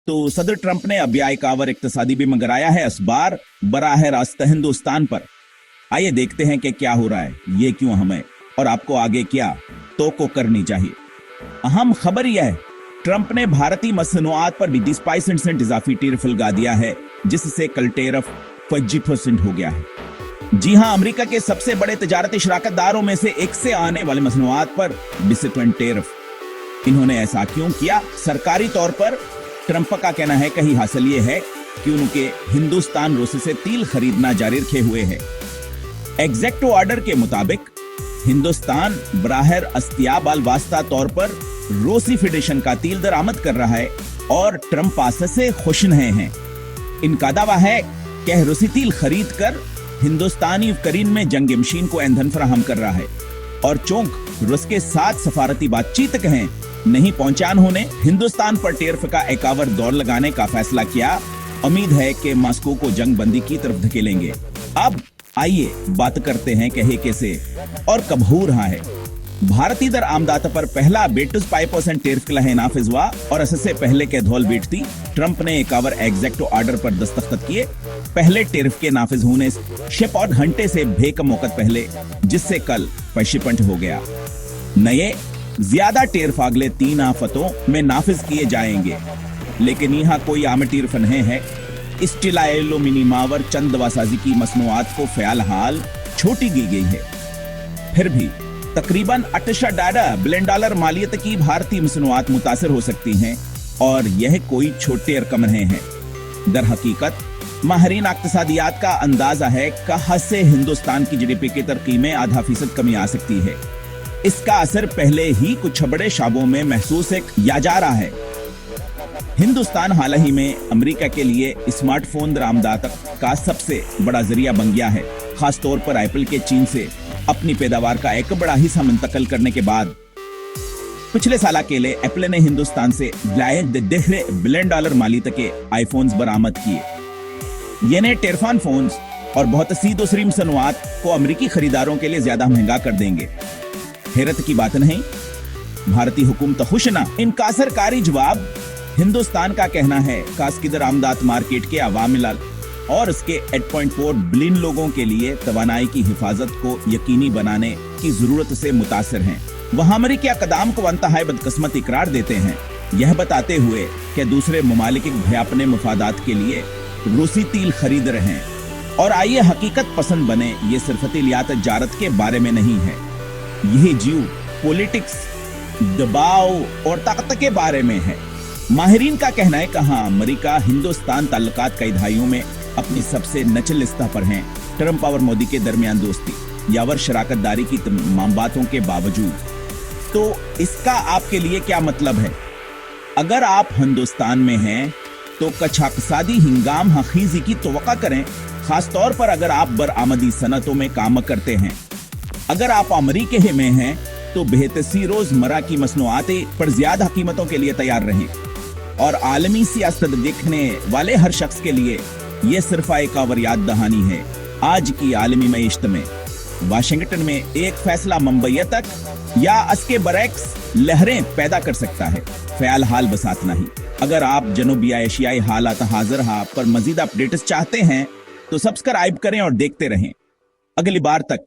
तो सदर ट्रंप ने अब यह कावर इक्तसादी भी मंगराया है इस बार बराह रास्त हिंदुस्तान पर। आइए देखते हैं कि क्या हो रहा है, ये क्यों हमें और आपको आगे क्या तो करनी चाहिए। अहम खबर यह है, ट्रंप ने भारतीय मसनूआत पर भी 20% इजाफी टैरिफ लगा दिया है, जिससे कल टैरिफ 25% हो गया है। जी हां, अमेरिका के सबसे बड़े तजारती शराकतदारों में से एक से आने वाले मसनूआत पर 20% टैरिफ। इन्होंने ऐसा क्यों किया? सरकारी तौर पर ट्रंप का कहना है कहीं हासिल ये है कि उनके हिंदुस्तान रूस से तेल खरीदना जारी रखे हुए है। एग्जेक्टिव ऑर्डर के मुताबिक हिंदुस्तान बराहर अस्तियाब अल वास्ता तौर पर रूसी फेडरेशन का तेल दरामद कर रहा है और ट्रंप आसे से खुश नहीं हैं। इनका दावा है कि रूसी तेल खरीद कर हिंदुस्तानी करीन में जंग मशीन को ईंधन फराहम कर रहा है और चौंक रूस के साथ सफारती बातचीत कहें नहीं पहुंचान होने हिंदुस्तान पर टैरिफ का एक और दौर लगाने का फैसला किया। उम्मीद है कि मॉस्को को जंग बंदी की तरफ धकेलेंगे। अब आइए बात करते हैं कि कैसे और कब हो रहा है। भारतीय दर आमदात पर पहला 25% टैरिफ के लिए नाफिज हुआ और इससे पहले के धौल बैठती ट्रंप ने एक और एग्जेक्टिव ऑर्डर पर दस्तखत किए। पहले टैरिफ के नाफिज होने से और घंटे से बेकम वक्त पहले, जिससे कल 25% हो गया। नए ज्यादा टैरिफ अगले 3 हफ्तों में नाफिज किए जाएंगे, लेकिन यहाँ कोई आम टैरिफ नहीं है। स्टील एल्यूमिनियम और चंद दवासाजी की मसनूआत को फिलहाल छोटी की गई है। फिर भी तकरीबन $68 बिलियन मालियत की भारतीय मसनूआत मुतासर हो सकती हैं और यह कोई छोटे रकम नहीं है। दर हकीकत माहिरीन इक्तिसादियात का अंदाजा है कहां से हिंदुस्तान की जीडीपी की तरक्की में आधा फीसद कमी आ सकती है। इसका असर पहले ही कुछ बड़े शाबों में महसूस किया जा रहा है। हिंदुस्तान हाल ही में अमेरिका के लिए स्मार्टफोन दरामदात का सबसे बड़ा जरिया बन गया है, खासतौर पर एप्पल के चीन से अपनी पैदावार का एक बड़ा हिस्सा मुंतकिल करने के बाद। पिछले साल अकेले एप्पल ने हिंदुस्तान से $1.5 बिलियन मालियत के आईफोन्स बरामद किए। ये नए टेरफान फोन्स और बहुत सी दूसरी मसनूआत को अमेरिकी खरीदारों के लिए ज्यादा महंगा कर देंगे। हैरत की बात नहीं, भारतीय हुकूमत खुश ना। इनका सरकारी जवाब हिंदुस्तान का कहना है खास की दरामदात मार्केट के अवामिल और इसके 8.4 बिलियन लोगों के लिए तवानाई की हिफाजत को यकीनी बनाने की जरूरत से मुतासर हैं। वहाँ अमेरिकी कदम को अंतहाई बदकिस्मत करार देते हैं, यह बताते हुए कि दूसरे ममालिक भी अपने मफादात के लिए रूसी तेल खरीद रहे हैं। और आइए हकीकत पसंद बने, ये सिर्फ तिलियात जारत के बारे में नहीं है, यही जियो पॉलिटिक्स, दबाव और ताकत के बारे में है। माहिरीन का कहना है कहां अमेरिका हिंदुस्तान ताल्लुकात कई दहाइयों में अपनी सबसे नचल सतह पर हैं। ट्रंप और मोदी के दरमियान दोस्ती यावर शराकतदारी की तमाम बातों के बावजूद। तो इसका आपके लिए क्या मतलब है? अगर आप हिंदुस्तान में हैं तो कछाकसादी हिंगाम हखीजी की तवक्का करें, खासतौर पर अगर आप बरआमदी सनतों में काम करते हैं। अगर आप अमेरिका में हैं तो बेहतसी रोजमर्रा की मसनूआतें पर ज्यादा कीमतों के लिए तैयार रहें। और आलमी सियासत देखने वाले हर शख्स के लिए यह सिर्फ एक और याद दहानी है। आज की आलमी मईशत में वाशिंगटन में एक फैसला मुंबई तक या इसके बरक्स लहरें पैदा कर सकता है। ख्याल हाल बसात नहीं। अगर आप जनूबी एशियाई हालात हाजिर पर मजीद अपडेट्स चाहते हैं तो सब्सक्राइब करें और देखते रहें। अगली बार तक